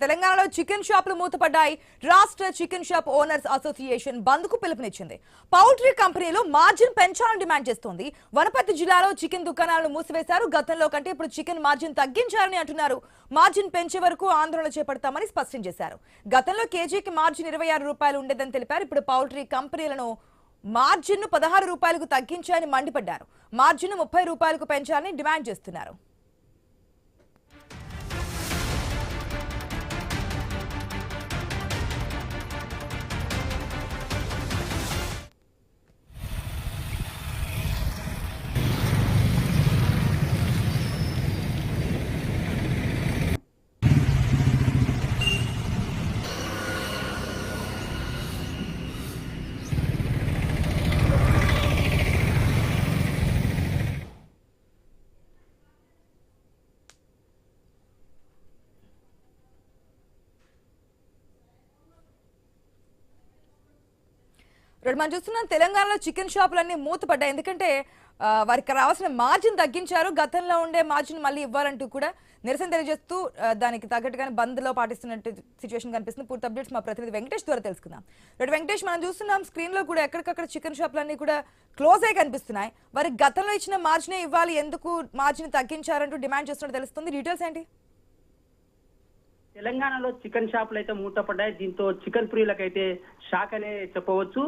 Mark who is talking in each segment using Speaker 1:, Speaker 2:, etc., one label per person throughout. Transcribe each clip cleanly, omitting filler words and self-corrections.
Speaker 1: తెలంగాణలో చికెన్ షాపులు మూతపడ్డాయి. రాష్ట్ర చికెన్ షాప్ ఓనర్స్ అసోసియేషన్ బంద్ కు పిలుపునిచ్చింది. పౌల్ట్రీ కంపెనీలు మార్జిన్ పెంచాలని డిమాండ్ చేస్తోంది. వనపర్తి జిల్లాలో చికెన్ దుకాణాలను మూసివేశారు. గతంలో కంటే ఇప్పుడు చికెన్ మార్జిన్ తగ్గించారని అంటున్నారు. మార్జిన్ పెంచే వరకు ఆందోళన చేపడతామని స్పష్టం చేశారు. గతంలో కేజీకి మార్జిన్ 26 రూపాయలు ఉండేదని తెలిపారు. ఇప్పుడు పౌల్ట్రీ కంపెనీలను మార్జిన్ 16 రూపాయలకు తగ్గించాలని మండిపడ్డారు. మార్జిన్ 30 రూపాయలకు పెంచాలని డిమాండ్ చేస్తున్నారు. మనం చూస్తున్నాం తెలంగాణలో చికెన్ షాపులన్నీ మూతపడ్డాయి. ఎందుకంటే వారికి రావాల్సిన మార్జిన్ తగ్గించారు. గతంలో ఉండే మార్జిన్ మళ్ళీ ఇవ్వాలంటూ కూడా నిరసన తెలియజేస్తూ దానికి తగ్గట్టుగానే బంద్ లో పాటిస్తున్నట్టు సిచ్యువేషన్ కనిపిస్తుంది. పూర్తి అప్డేట్స్ మా ప్రతినిధి వెంకటేష్ ద్వారా తెలుసుకుందాం. వెంకటేష్, మనం చూస్తున్నాం స్క్రీన్ లో కూడా ఎక్కడికక్కడ చికెన్ షాపులన్నీ కూడా క్లోజ్ అయి కనిపిస్తున్నాయి. వారికి గతంలో ఇచ్చిన మార్జినే ఇవ్వాలి, ఎందుకు మార్జిన్ తగ్గించారంటూ డిమాండ్ చేస్తున్నట్టు తెలుస్తుంది. డీటెయిల్స్ ఏంటి?
Speaker 2: తెలంగాణలో చికెన్ షాపులు అయితే మూతపడ్డాయి. దీంతో చికెన్ ప్రియులకైతే షాక్ అనే చెప్పవచ్చు.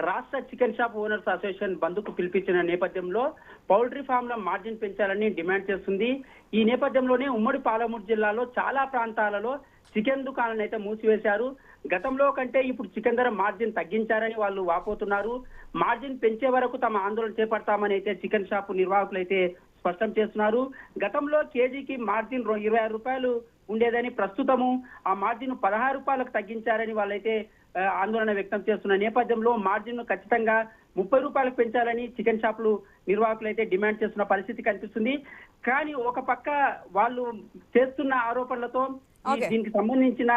Speaker 2: రాష్ట్ర చికెన్ షాప్ ఓనర్స్ అసోసియేషన్ బంద్కు పిలిపించిన నేపథ్యంలో పౌల్ట్రీ ఫామ్ల మార్జిన్ పెంచాలని డిమాండ్ చేస్తుంది. ఈ నేపథ్యంలోనే ఉమ్మడి పాలమూరు జిల్లాలో చాలా ప్రాంతాలలో చికెన్ దుకాణాలను అయితే మూసివేశారు. గతంలో కంటే ఇప్పుడు చికెన్ ధర మార్జిన్ తగ్గించారని వాళ్ళు వాపోతున్నారు. మార్జిన్ పెంచే వరకు తమ ఆందోళన చేపడతామని అయితే చికెన్ షాపు నిర్వాహకులు అయితే స్పష్టం చేస్తున్నారు. గతంలో కేజీకి మార్జిన్ 26 రూపాయలు ఉండేదని, ప్రస్తుతము ఆ మార్జిన్ 16 రూపాయలకు తగ్గించారని వాళ్ళైతే ఆందోళన వ్యక్తం చేస్తున్న నేపథ్యంలో మార్జిన్ ఖచ్చితంగా 30 రూపాయలకు పెంచాలని చికెన్ షాపులు నిర్వాహకులు అయితే డిమాండ్ చేస్తున్న పరిస్థితి కనిపిస్తుంది. కానీ ఒక పక్క వాళ్ళు చేస్తున్న ఆరోపణలతో దీనికి సంబంధించిన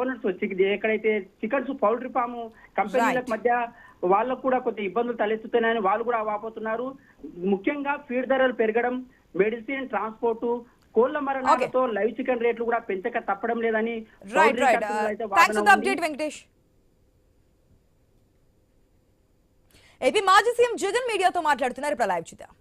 Speaker 2: ఓనర్స్ ఎక్కడైతే చికెన్స్ పౌల్ట్రీ ఫామ్ కంపెనీలకు మధ్య వాళ్ళకు కూడా కొద్ది ఇబ్బందులు తలెత్తుతున్నాయని వాళ్ళు కూడా వాపోతున్నారు. ముఖ్యంగా ఫీడ్ ధరలు పెరగడం, మెడిసిన్, ట్రాన్స్పోర్టు, కోళ్ల మరణాలతో లైవ్ చికెన్ రేట్లు కూడా పెంచక తప్పడం లేదని
Speaker 1: ఏపీ మాజీ సీఎం జగన్ మీడియాతో మాట్లాడుతున్నారు. ఇప్పుడు లైవ్ చూద్దాం.